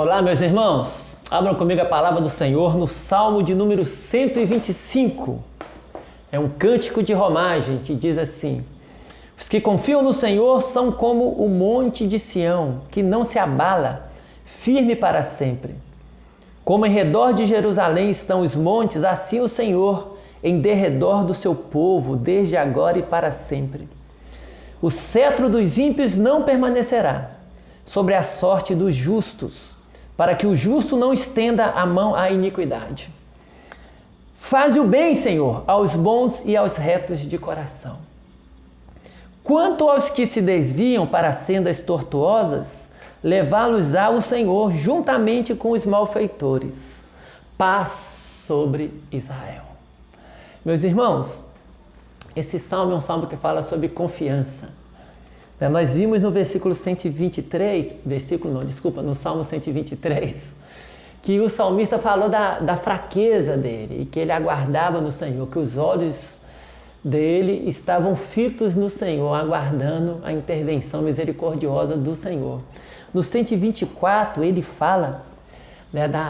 Olá, meus irmãos. Abram comigo a palavra do Senhor no Salmo de número 125. É um cântico de romagem que diz assim: os que confiam no Senhor são como o monte de Sião, que não se abala, firme para sempre. Como em redor de Jerusalém estão os montes, assim o Senhor em derredor do seu povo, desde agora e para sempre. O cetro dos ímpios não permanecerá sobre a sorte dos justos, para que o justo não estenda a mão à iniquidade. Faze o bem, Senhor, aos bons e aos retos de coração. Quanto aos que se desviam para sendas tortuosas, levá-los-á o Senhor juntamente com os malfeitores. Paz sobre Israel. Meus irmãos, esse salmo é um salmo que fala sobre confiança. Nós vimos no versículo 123, no Salmo 123, que o salmista falou da fraqueza dele e que ele aguardava no Senhor, que os olhos dele estavam fitos no Senhor, aguardando a intervenção misericordiosa do Senhor. No 124, ele fala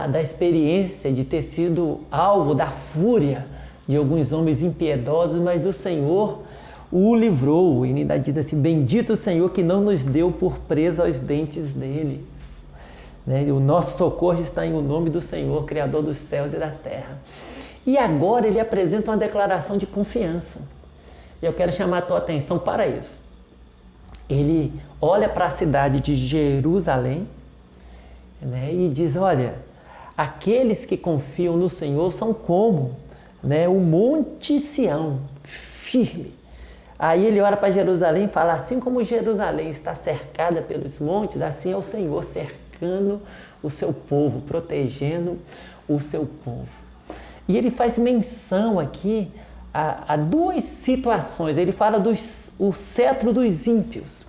da experiência de ter sido alvo da fúria de alguns homens impiedosos, mas o Senhor o livrou. E ainda diz assim: bendito o Senhor que não nos deu por presa aos dentes deles. O nosso socorro está em o nome do Senhor, Criador dos céus e da terra. E agora ele apresenta uma declaração de confiança. E eu quero chamar a tua atenção para isso. Ele olha para a cidade de Jerusalém, e diz: olha, aqueles que confiam no Senhor são como o monte Sião, firme. Aí ele olha para Jerusalém e fala: assim como Jerusalém está cercada pelos montes, assim é o Senhor cercando o seu povo, protegendo o seu povo. E ele faz menção aqui a duas situações. Ele fala o cetro dos ímpios,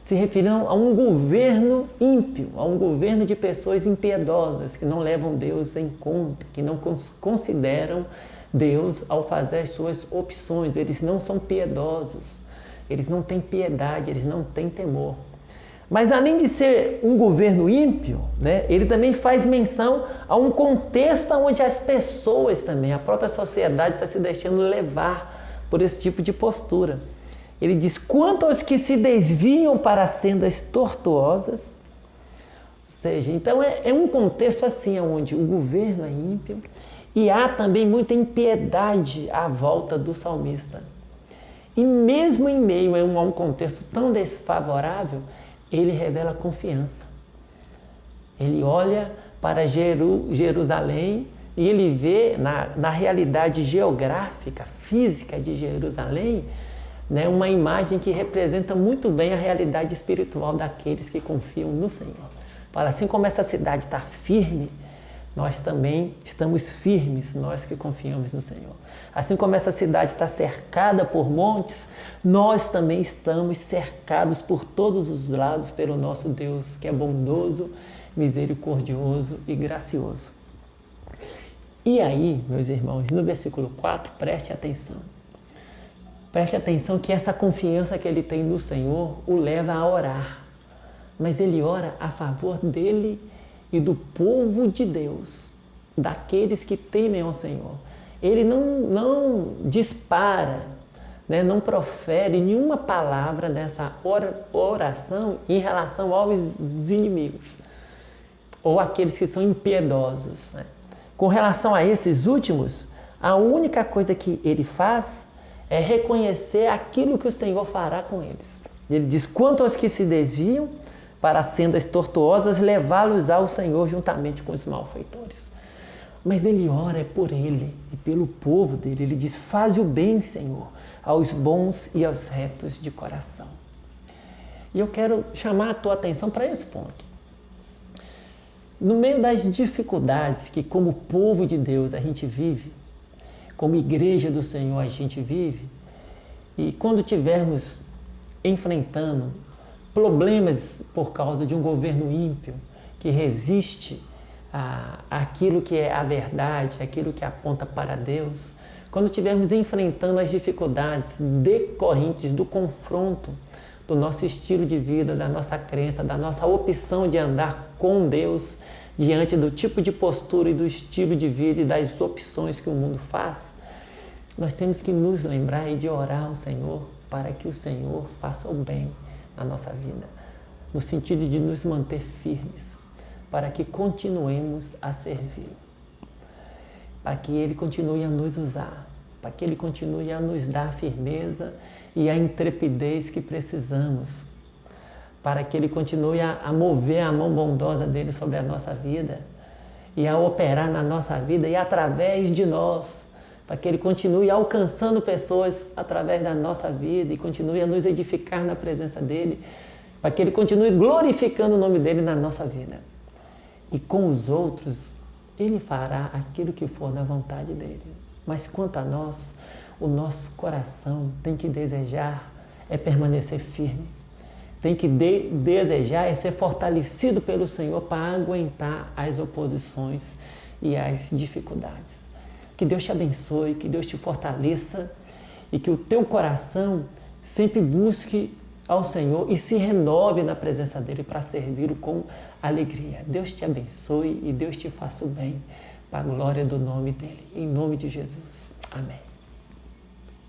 se referindo a um governo ímpio, a um governo de pessoas impiedosas, que não levam Deus em conta, que não consideram Deus ao fazer as suas opções. Eles não são piedosos, eles não têm piedade, eles não têm temor. Mas além de ser um governo ímpio, ele também faz menção a um contexto onde as pessoas também, a própria sociedade está se deixando levar por esse tipo de postura. Ele diz: quanto aos que se desviam para sendas tortuosas, ou seja, então é um contexto assim, onde o governo é ímpio, e há também muita impiedade à volta do salmista. E mesmo em meio a um contexto tão desfavorável, ele revela confiança. Ele olha para Jerusalém e ele vê na realidade geográfica, física de Jerusalém, uma imagem que representa muito bem a realidade espiritual daqueles que confiam no Senhor. Fala: assim como essa cidade está firme, nós também estamos firmes, nós que confiamos no Senhor. Assim como essa cidade está cercada por montes, nós também estamos cercados por todos os lados pelo nosso Deus, que é bondoso, misericordioso e gracioso. E aí, meus irmãos, no versículo 4, preste atenção. Preste atenção que essa confiança que ele tem no Senhor o leva a orar. Mas ele ora a favor dele e do povo de Deus, daqueles que temem ao Senhor. Ele não dispara, não profere nenhuma palavra nessa oração em relação aos inimigos ou aqueles que são impiedosos. Com relação a esses últimos, a única coisa que ele faz é reconhecer aquilo que o Senhor fará com eles. Ele diz: quanto aos que se desviam para sendas tortuosas, levá-los ao Senhor juntamente com os malfeitores. Mas ele ora por ele e pelo povo dele. Ele diz: faze o bem, Senhor, aos bons e aos retos de coração. E eu quero chamar a tua atenção para esse ponto. No meio das dificuldades que, como povo de Deus, a gente vive, como igreja do Senhor a gente vive, e quando tivermos enfrentando problemas por causa de um governo ímpio que resiste àquilo que é a verdade, àquilo que aponta para Deus, quando estivermos enfrentando as dificuldades decorrentes do confronto do nosso estilo de vida, da nossa crença, da nossa opção de andar com Deus diante do tipo de postura e do estilo de vida e das opções que o mundo faz, nós temos que nos lembrar e de orar ao Senhor para que o Senhor faça o bem na nossa vida, no sentido de nos manter firmes, para que continuemos a servir, para que Ele continue a nos usar, para que Ele continue a nos dar firmeza e a intrepidez que precisamos, para que Ele continue a mover a mão bondosa dEle sobre a nossa vida e a operar na nossa vida e através de nós, para que Ele continue alcançando pessoas através da nossa vida e continue a nos edificar na presença dEle, para que Ele continue glorificando o nome dEle na nossa vida. E com os outros, Ele fará aquilo que for da vontade dEle. Mas quanto a nós, o nosso coração tem que desejar é permanecer firme. Tem que desejar é ser fortalecido pelo Senhor para aguentar as oposições e as dificuldades. Que Deus te abençoe, que Deus te fortaleça e que o teu coração sempre busque ao Senhor e se renove na presença dEle para servi-lo com alegria. Deus te abençoe e Deus te faça o bem para a glória do nome dEle. Em nome de Jesus. Amém.